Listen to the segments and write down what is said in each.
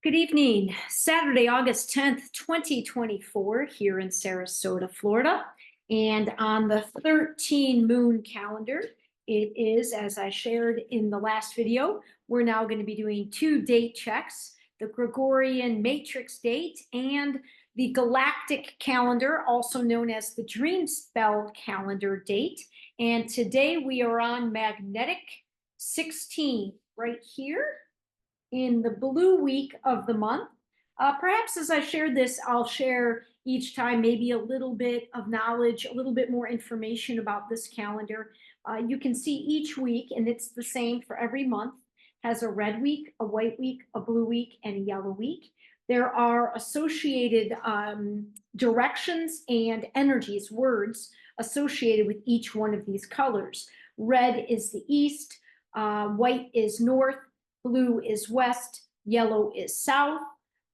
Good evening. Saturday, August 10th, 2024, here in Sarasota, Florida. And on the 13 moon calendar, it is, as I shared in the last video, we're now going to be doing two date checks, the Gregorian matrix date and the Galactic calendar, also known as the dream spell calendar date. And today we are on magnetic 16 right here in the blue week of the month. Perhaps as I share this, I'll share each time maybe a little bit of knowledge, a little bit more information about this calendar. You can see each week, and it's the same for every month, has a red week, a white week, a blue week, and a yellow week. There are associated directions and energies, words associated with each one of these colors. Red is the east, white is north, blue is west, yellow is south,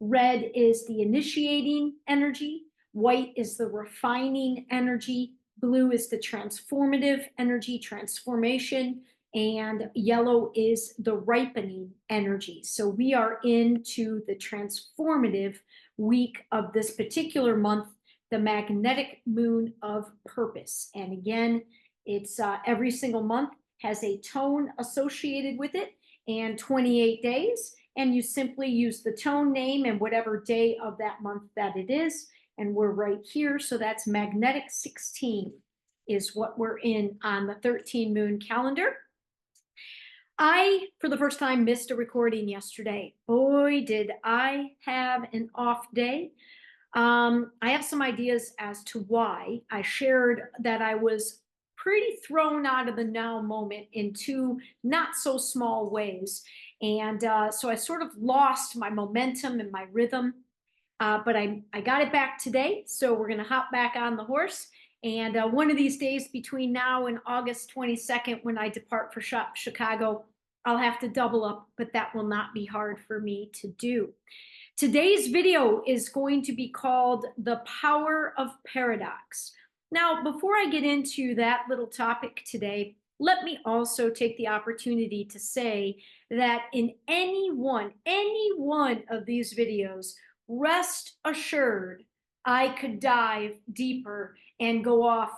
red is the initiating energy, white is the refining energy, blue is the transformative energy, transformation, and yellow is the ripening energy. So we are into the transformative week of this particular month, the magnetic moon of purpose. And again, it's every single month has a tone associated with it and 28 days, and you simply use the tone name and whatever day of that month that it is, and we're right here. So that's magnetic 16 is what we're in on the 13 moon calendar. I, for the first time, missed a recording yesterday. Boy, did I have an off day. I have some ideas as to why. I shared that I was pretty thrown out of the now moment in two not so small ways. And so I sort of lost my momentum and my rhythm, but I got it back today. So we're going to hop back on the horse. And one of these days between now and August 22nd, when I depart for Chicago, I'll have to double up, but that will not be hard for me to do. Today's video is going to be called The Power of Paradox. Now, before I get into that little topic today, let me also take the opportunity to say that in any one of these videos, rest assured, I could dive deeper and go off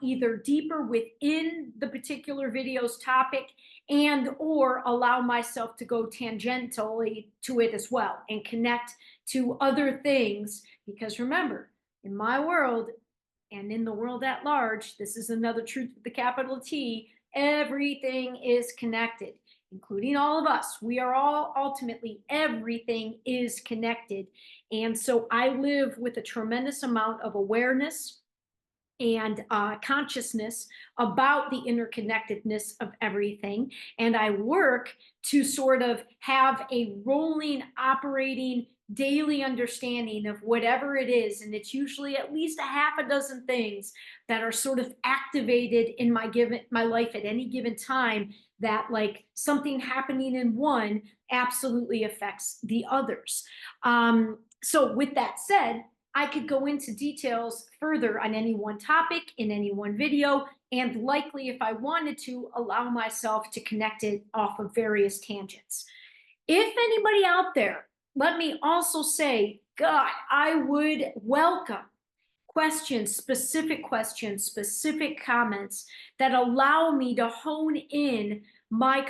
either deeper within the particular video's topic and or allow myself to go tangentially to it as well and connect to other things. Because remember, in my world, and in the world at large, this is another truth with the capital T, everything is connected, including all of us. We are all ultimately, everything is connected. And so I live with a tremendous amount of awareness and consciousness about the interconnectedness of everything. And I work to sort of have a rolling, operating, daily understanding of whatever it is. And it's usually at least a half a dozen things that are sort of activated in my life at any given time, that like something happening in one absolutely affects the others. So with that said, I could go into details further on any one topic in any one video, and likely, if I wanted to, allow myself to connect it off of various tangents. If anybody out there, let me also say, God, I would welcome questions, specific comments that allow me to hone in my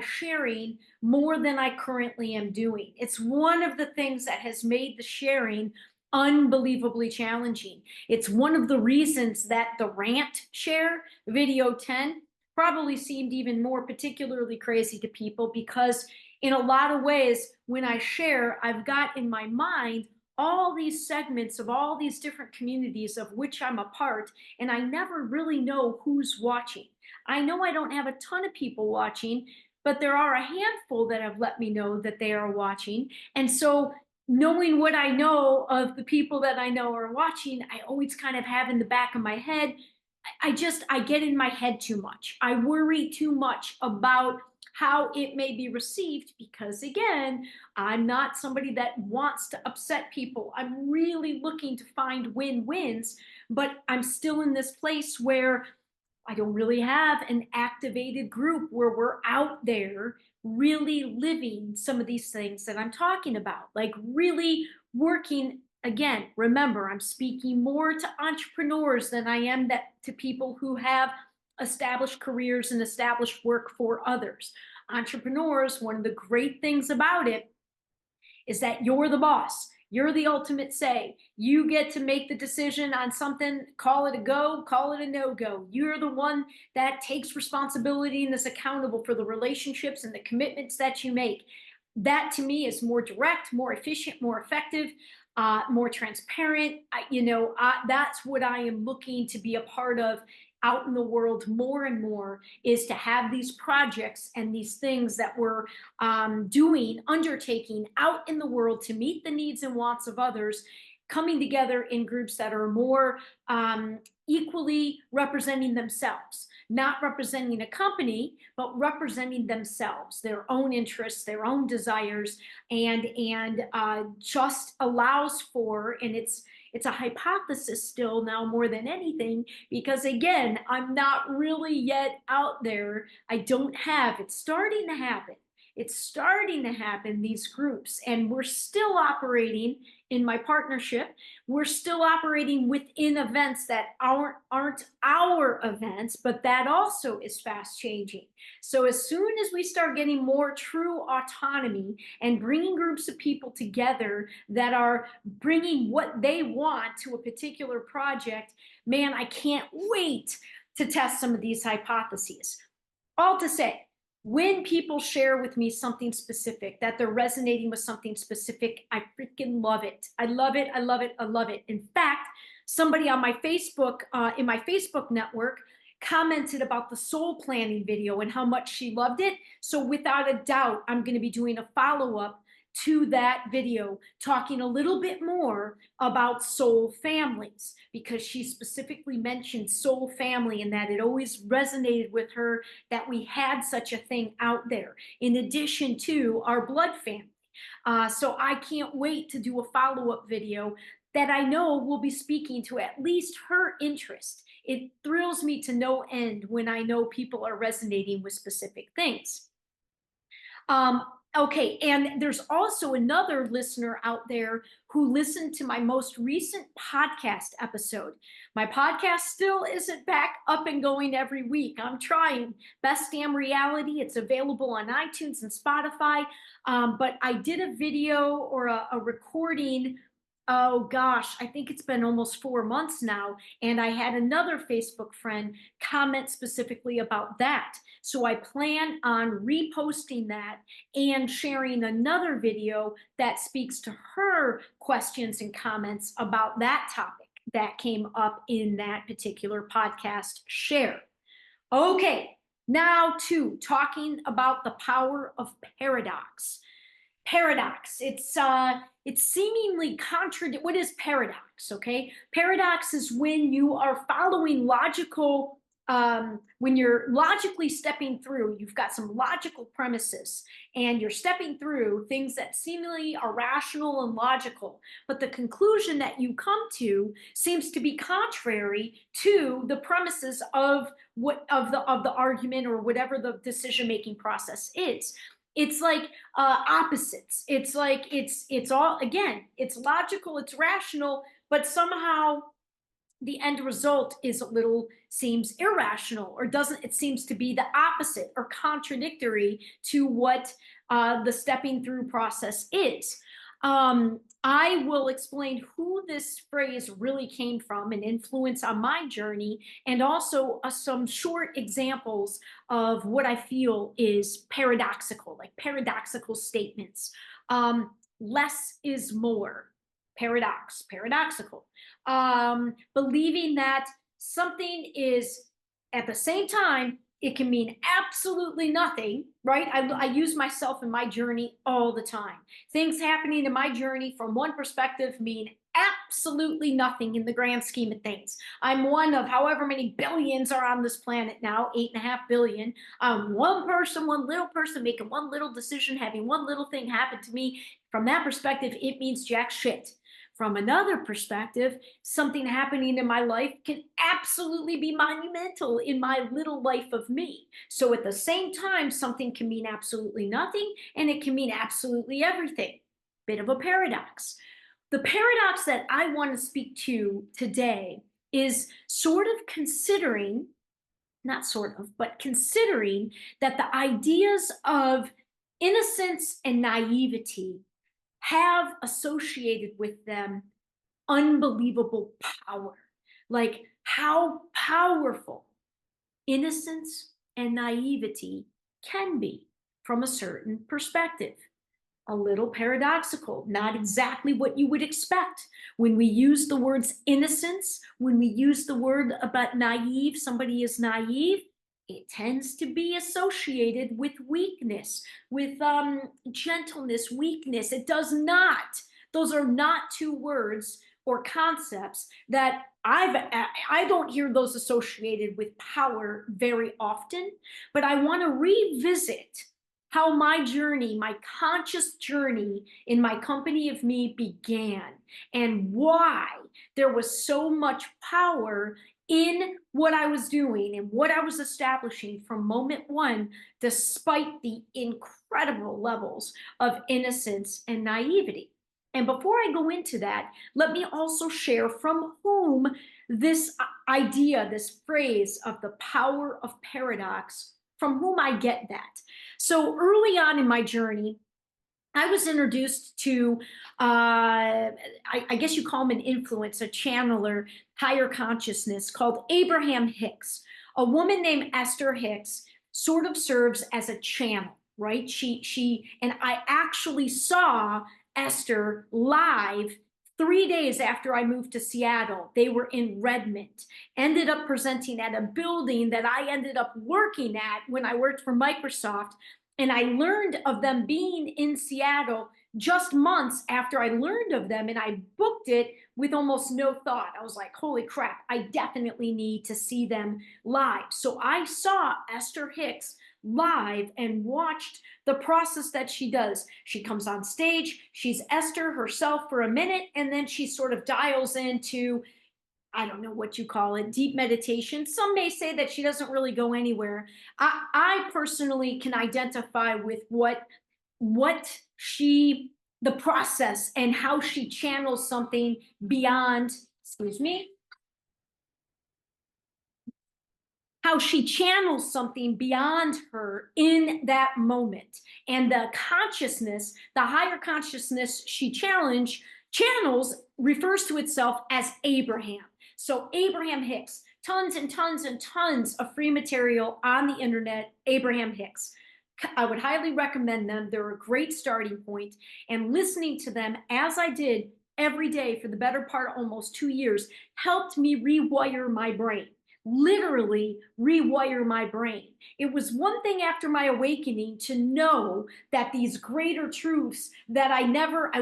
sharing more than I currently am doing. It's one of the things that has made the sharing unbelievably challenging. It's one of the reasons that the rant share, video 10, probably seemed even more particularly crazy to people, because in a lot of ways, when I share, I've got in my mind all these segments of all these different communities of which I'm a part, and I never really know who's watching. I know I don't have a ton of people watching, but there are a handful that have let me know that they are watching. And so knowing what I know of the people that I know are watching, I always kind of have in the back of my head, I get in my head too much. I worry too much about how it may be received, because again, I'm not somebody that wants to upset people. I'm really looking to find win-wins, but I'm still in this place where I don't really have an activated group where we're out there really living some of these things that I'm talking about, like really working. Again, remember, I'm speaking more to entrepreneurs than I am to people who have established careers and established work for others. Entrepreneurs, one of the great things about it is that you're the boss. You're the ultimate say. You get to make the decision on something, call it a go, call it a no go. You're the one that takes responsibility and is accountable for the relationships and the commitments that you make. That to me is more direct, more efficient, more effective, more transparent. That's what I am looking to be a part of out in the world more and more, is to have these projects and these things that we're undertaking out in the world to meet the needs and wants of others, coming together in groups that are more equally representing themselves, not representing a company, but representing themselves, their own interests, their own desires, and just allows for, and it's a hypothesis still now more than anything, because again, I'm not really yet out there. I don't have, it's starting to happen. It's starting to happen, these groups, and we're still operating in my partnership. We're still operating within events that aren't our events, but that also is fast changing. So as soon as we start getting more true autonomy and bringing groups of people together that are bringing what they want to a particular project, man, I can't wait to test some of these hypotheses. All to say, when people share with me something specific, that they're resonating with something specific, I freaking love it. I love it. I love it. I love it. In fact, somebody on my Facebook, in my Facebook network, commented about the soul planning video and how much she loved it. So without a doubt, I'm going to be doing a follow-up to that video, talking a little bit more about soul families, because she specifically mentioned soul family and that it always resonated with her that we had such a thing out there, in addition to our blood family. So I can't wait to do a follow-up video that I know will be speaking to at least her interest. It thrills me to no end when I know people are resonating with specific things. Okay, and there's also another listener out there who listened to my most recent podcast episode. My podcast still isn't back up and going every week. I'm trying. Best Damn Reality. It's available on iTunes and Spotify. But I did a video or a recording. Oh gosh, I think it's been almost 4 months now. And I had another Facebook friend comment specifically about that. So I plan on reposting that and sharing another video that speaks to her questions and comments about that topic that came up in that particular podcast share. Okay, now to talking about the power of paradox. Paradox, it's seemingly contradict. What is paradox? Okay, paradox is when you are following logical, when you're logically stepping through, you've got some logical premises and you're stepping through things that seemingly are rational and logical, but the conclusion that you come to seems to be contrary to the premises of the argument or whatever the decision-making process is. It's like opposites. It's like it's all, again, it's logical, it's rational, but somehow the end result is seems irrational, or doesn't, it seems to be the opposite or contradictory to what the stepping through process is. I will explain who this phrase really came from, an influence on my journey, and also some short examples of what I feel is paradoxical, like paradoxical statements. Less is more. Paradoxical. Believing that something is, at the same time, it can mean absolutely nothing, right? I use myself in my journey all the time. Things happening in my journey from one perspective mean absolutely nothing in the grand scheme of things. I'm one of however many billions are on this planet now, 8.5 billion. One person, one little person making one little decision, having one little thing happen to me. From that perspective, it means jack shit. From another perspective, something happening in my life can absolutely be monumental in my little life of me. So at the same time, something can mean absolutely nothing and it can mean absolutely everything. Bit of a paradox. The paradox that I want to speak to today is sort of considering, not sort of, but considering that the ideas of innocence and naivety have associated with them unbelievable power. Like how powerful innocence and naivety can be from a certain perspective. A little paradoxical, not exactly what you would expect. When we use the words innocence, when we use the word about naive, somebody is naive, it tends to be associated with weakness, with gentleness, weakness. It does not. Those are not two words or concepts that I don't hear those associated with power very often, but I want to revisit how my journey, my conscious journey in my company of me began and why there was so much power in what I was doing and what I was establishing from moment one, despite the incredible levels of innocence and naivety. And before I go into that, let me also share from whom this idea, this phrase of the power of paradox, from whom I get that. So early on in my journey, I was introduced to, I guess you call him an influence, a channeler, higher consciousness called Abraham Hicks. A woman named Esther Hicks sort of serves as a channel, right? And I actually saw Esther live 3 days after I moved to Seattle. They were in Redmond, ended up presenting at a building that I ended up working at when I worked for Microsoft. And I learned of them being in Seattle just months after I learned of them, and I booked it with almost no thought. I was like, holy crap, I definitely need to see them live. So I saw Esther Hicks live and watched the process that she does. She comes on stage, she's Esther herself for a minute, and then she sort of dials into, I don't know what you call it, deep meditation. Some may say that she doesn't really go anywhere. I personally can identify with what she, the process and how she channels something beyond, excuse me, how she channels something beyond her in that moment. And the consciousness, the higher consciousness she channels refers to itself as Abraham. So Abraham Hicks, tons and tons and tons of free material on the internet, Abraham Hicks. I would highly recommend them. They're a great starting point. And listening to them as I did every day for the better part of almost 2 years helped me rewire my brain, literally rewire my brain. It was one thing after my awakening to know that these greater truths that I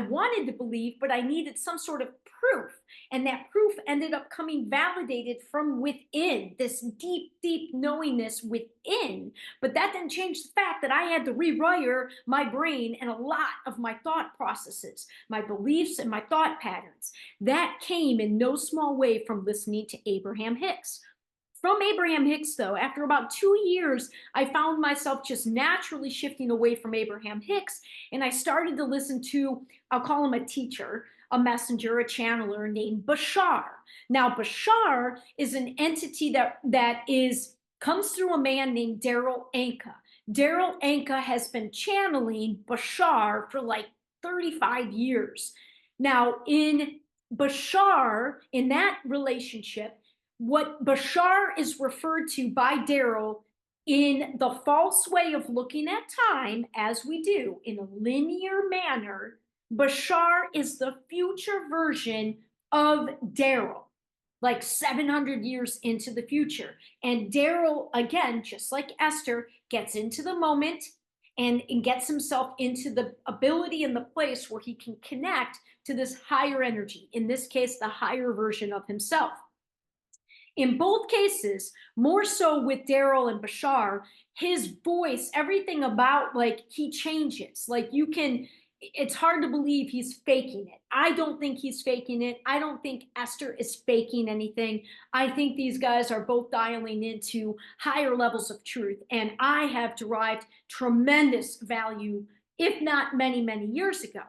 wanted to believe, but I needed some sort of proof. And that proof ended up coming validated from within, this deep, deep knowingness within. But that didn't change the fact that I had to rewire my brain and a lot of my thought processes, my beliefs and my thought patterns. That came in no small way from listening to Abraham Hicks. From Abraham Hicks, though, after about 2 years, I found myself just naturally shifting away from Abraham Hicks, and I started to listen to, I'll call him a teacher, a messenger, a channeler named Bashar. Now, Bashar is an entity that comes through a man named Daryl Anka. Daryl Anka has been channeling Bashar for like 35 years. Now, in Bashar, in that relationship, what Bashar is referred to by Daryl in the false way of looking at time, as we do in a linear manner, Bashar is the future version of Daryl, like 700 years into the future. And Daryl, again, just like Esther, gets into the moment and gets himself into the ability and the place where he can connect to this higher energy, in this case, the higher version of himself. In both cases, more so with Daryl and Bashar, his voice, everything about, like, he changes. Like, you can, it's hard to believe he's faking it. I don't think he's faking it. I don't think Esther is faking anything. I think these guys are both dialing into higher levels of truth. And I have derived tremendous value, if not many, many years ago.